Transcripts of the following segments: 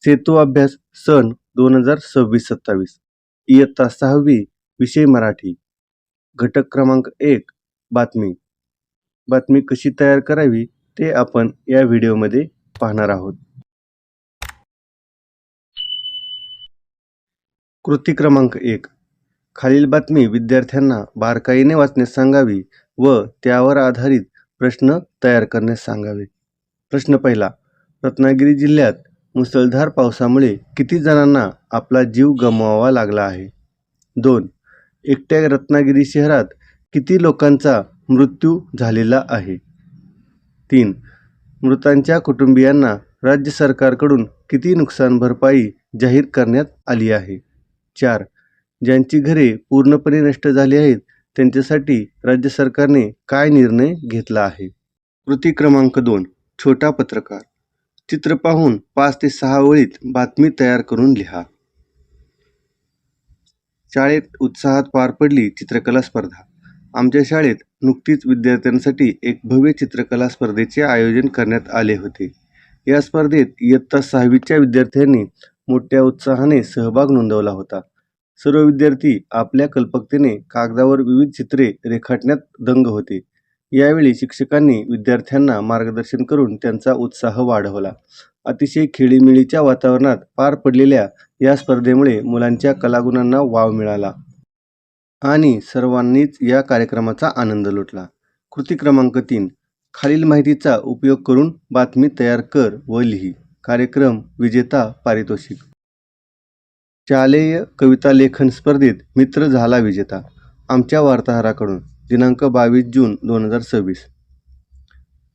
सेतू अभ्यास सन 2026-27 इयत्ता 6वी विषय मराठी. घटक क्रमांक 1 बातमी. बातमी कशी तयार करावी ते आपण या व्हिडिओमध्ये पाहणार आहोत. कृती क्रमांक 1. खालील बातमी विद्यार्थ्यांना बारकाईने वाचण्यास सांगावी व त्यावर आधारित प्रश्न तयार करण्यास सांगावे. प्रश्न पहिला. रत्नागिरी जिल्ह्यात मुसळधार पावसामुळे किती जणांना आपला जीव गमवावा लागला आहे? 2. एकट्या रत्नागिरी शहरात किती लोकांचा मृत्यू झालेला आहे? 3. मृतांच्या कुटुंबियांना राज्य सरकारकडून किती नुकसान भरपाई जाहीर करण्यात आली आहे? 4. ज्यांची घरे पूर्णपणे नष्ट झाली आहेत त्यांच्यासाठी राज्य सरकारने काय निर्णय घेतला आहे? कृती क्रमांक 2. छोटा पत्रकार. चित्र पाहून 5 ते 6 ओळीत बातमी तयार करून लिहा. शाळेत उत्साहात पार पडली चित्रकला स्पर्धा. आमच्या शाळेत नुकतीच विद्यार्थ्यांसाठी एक भव्य चित्रकला स्पर्धेचे आयोजन करण्यात आले होते. या स्पर्धेत इयत्ता 6वीच्या विद्यार्थ्यांनी मोठ्या उत्साहाने सहभाग नोंदवला होता. सर्व विद्यार्थी आपल्या कल्पकतेने कागदावर विविध चित्रे रेखाटण्यात दंग होते. यावेळी शिक्षकांनी विद्यार्थ्यांना मार्गदर्शन करून त्यांचा उत्साह वाढवला. अतिशय खेळीमेळीच्या वातावरणात पार पडलेल्या या स्पर्धेमुळे मुलांच्या कलागुणांना वाव मिळाला आणि सर्वांनीच या कार्यक्रमाचा आनंद लुटला. कृती क्रमांक 3. खालील माहितीचा उपयोग करून बातमी तयार कर व लिही. कार्यक्रम विजेता पारितोषिक. शालेय कविता लेखन स्पर्धेत मित्र झाला विजेता. आमच्या वार्ताहराकडून दिनांक 22 जून 2026.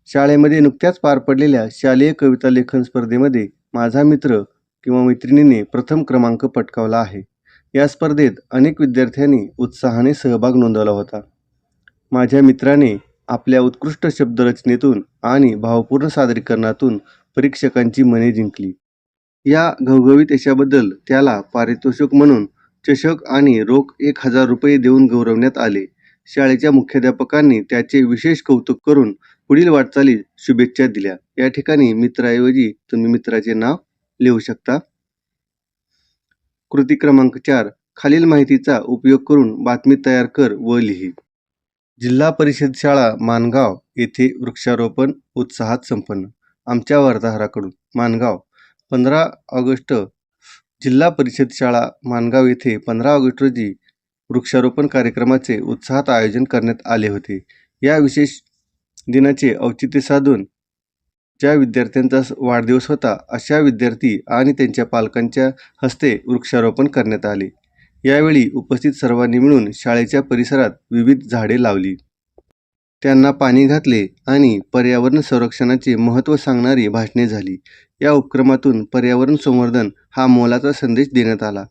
शाळेमध्ये नुकत्याच पार पडलेल्या शालेय कविता लेखन स्पर्धेमध्ये माझा मित्र किंवा मैत्रिणीने प्रथम क्रमांक पटकावला आहे. या स्पर्धेत अनेक विद्यार्थ्यांनी उत्साहाने सहभाग नोंदवला होता. माझ्या मित्राने आपल्या उत्कृष्ट शब्दरचनेतून आणि भावपूर्ण सादरीकरणातून परीक्षकांची मने जिंकली. या घवघवीत यशाबद्दल त्याला पारितोषिक म्हणून चषक आणि रोख 1000 रुपये देऊन गौरवण्यात आले. शाळेच्या मुख्याध्यापकांनी त्याचे विशेष कौतुक करून पुढील वाटचालीस शुभेच्छा दिल्या. या ठिकाणी मित्राऐवजी तुम्ही मित्राचे नाव लिहू शकता. कृती क्रमांक 4. खालील माहितीचा उपयोग करून बातमी तयार कर व लिही. जिल्हा परिषद शाळा माणगाव येथे वृक्षारोपण उत्साहात संपन्न. आमच्या वार्ताहराकडून माणगाव. 15 ऑगस्ट. जिल्हा परिषद शाळा माणगाव येथे 15 ऑगस्ट रोजी वृक्षारोपण कार्यक्रमाचे उत्साहात आयोजन करण्यात आले होते. या विशेष दिनाचे औचित्य साधून ज्या विद्यार्थ्यांचा वाढदिवस होता अशा विद्यार्थी आणि त्यांच्या पालकांच्या हस्ते वृक्षारोपण करण्यात आले. यावेळी उपस्थित सर्वांनी मिळून शाळेच्या परिसरात विविध झाडे लावली, त्यांना पाणी घातले आणि पर्यावरण संरक्षणाचे महत्त्व सांगणारी भाषणे झाली. या उपक्रमातून पर्यावरण संवर्धन हा मोलाचा संदेश देण्यात आला.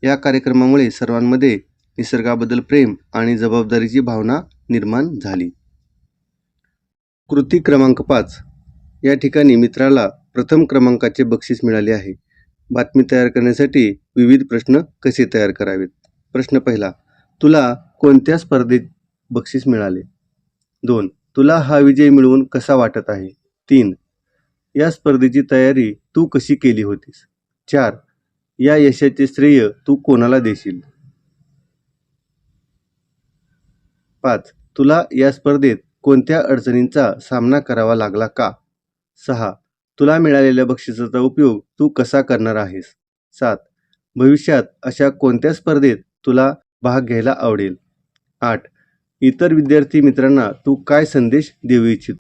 या कार्यक्रमामुळे सर्वांमध्ये निसर्गाबद्दल प्रेम आणि जबाबदारीची भावना निर्माण झाली. कृती क्रमांक 5. या ठिकाणी मित्राला प्रथम क्रमांकाचे बक्षीस मिळाले आहे. बातमी तयार करण्यासाठी विविध प्रश्न कसे तयार करावेत? प्रश्न पहिला. तुला कोणत्या स्पर्धेत बक्षीस मिळाले? 2. तुला हा विजय मिळवून कसा वाटत आहे? 3. या स्पर्धेची तयारी तू कशी केली होतीस? 4. या यशाचे श्रेय तू कोणाला देशील? 5. तुला या स्पर्धेत कोणत्या अडचणींचा सामना करावा लागला का? 6. तुला मिळालेल्या बक्षिसाचा उपयोग तू कसा करणार आहेस? 7. भविष्यात अशा कोणत्या स्पर्धेत तुला भाग घ्यायला आवडेल? 8. इतर विद्यार्थी मित्रांना तू काय संदेश देऊ इच्छितो?